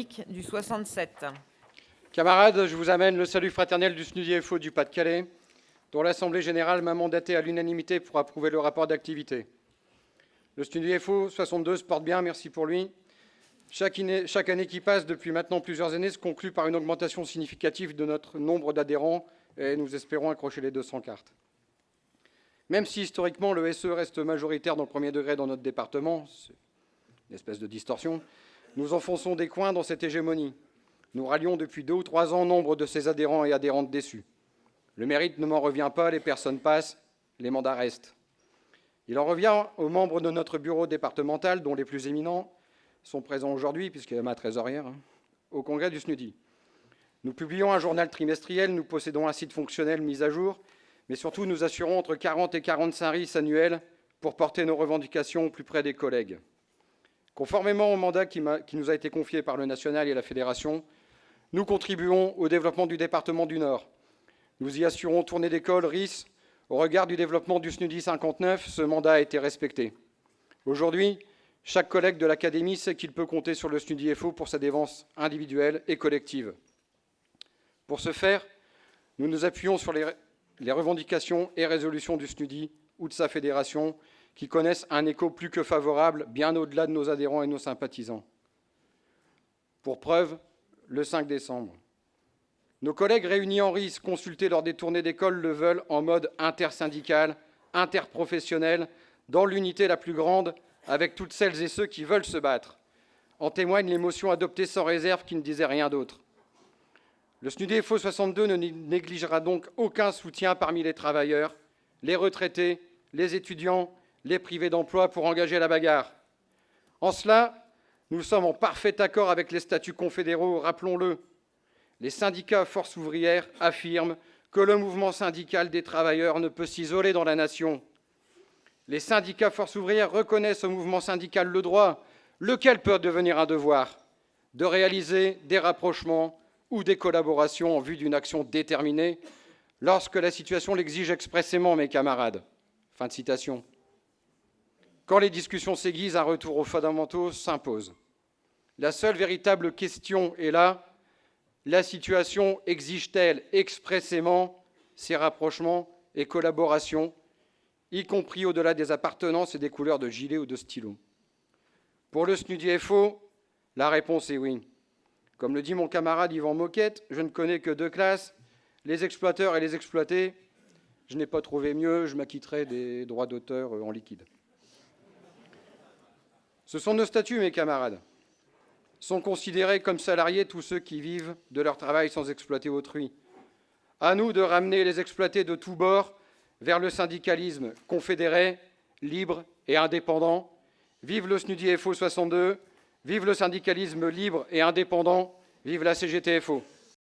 du 67. Camarades, je vous amène le salut fraternel du SNUDI-FO du Pas-de-Calais, dont l'Assemblée générale m'a mandaté à l'unanimité pour approuver le rapport d'activité. Le SNUDI-FO 62 se porte bien, merci pour lui. Chaque année qui passe depuis maintenant plusieurs années se conclut par une augmentation significative de notre nombre d'adhérents et nous espérons accrocher les 200 cartes. Même si historiquement le SE reste majoritaire dans le premier degré dans notre département, c'est une espèce de distorsion, nous enfonçons des coins dans cette hégémonie. Nous rallions depuis 2 ou 3 ans nombre de ces adhérents et adhérentes déçus. Le mérite ne m'en revient pas, les personnes passent, les mandats restent. Il en revient aux membres de notre bureau départemental, dont les plus éminents sont présents aujourd'hui, puisqu'il y a ma trésorière, au congrès du SNUDI. Nous publions un journal trimestriel, nous possédons un site fonctionnel mis à jour, mais surtout nous assurons entre 40 et 45 RIS annuels pour porter nos revendications au plus près des collègues. Conformément au mandat qui nous a été confié par le national et la fédération, nous contribuons au développement du département du Nord. Nous y assurons tournée d'école, RIS. Au regard du développement du SNUDI 59, ce mandat a été respecté. Aujourd'hui, chaque collègue de l'Académie sait qu'il peut compter sur le SNUDI-FO pour sa défense individuelle et collective. Pour ce faire, nous nous appuyons sur les revendications et résolutions du SNUDI ou de sa fédération qui connaissent un écho plus que favorable, bien au-delà de nos adhérents et nos sympathisants. Pour preuve, le 5 décembre. Nos collègues réunis en RIS, consultés lors des tournées d'école, le veulent en mode intersyndical, interprofessionnel, dans l'unité la plus grande, avec toutes celles et ceux qui veulent se battre. En témoigne l'émotion adoptée sans réserve qui ne disait rien d'autre. Le SNUDI-FO 62 ne négligera donc aucun soutien parmi les travailleurs, les retraités, les étudiants, les privés d'emploi pour engager la bagarre. En cela, nous sommes en parfait accord avec les statuts confédéraux, rappelons-le. Les syndicats Force ouvrière affirment que le mouvement syndical des travailleurs ne peut s'isoler dans la nation. Les syndicats Force ouvrière reconnaissent au mouvement syndical le droit, lequel peut devenir un devoir, de réaliser des rapprochements ou des collaborations en vue d'une action déterminée lorsque la situation l'exige expressément, mes camarades. Fin de citation. Quand les discussions s'aiguisent, un retour aux fondamentaux s'impose. La seule véritable question est là. La situation exige-t-elle expressément ces rapprochements et collaborations, y compris au-delà des appartenances et des couleurs de gilet ou de stylo? Pour le SNUDI-FO, la réponse est oui. Comme le dit mon camarade Yvan Moquette, je ne connais que 2 classes, les exploiteurs et les exploités. Je n'ai pas trouvé mieux, je m'acquitterai des droits d'auteur en liquide. Ce sont nos statuts, mes camarades. Sont considérés comme salariés tous ceux qui vivent de leur travail sans exploiter autrui. À nous de ramener les exploités de tous bords vers le syndicalisme confédéré, libre et indépendant. Vive le SNUDI-FO 62, vive le syndicalisme libre et indépendant, vive la CGT-FO.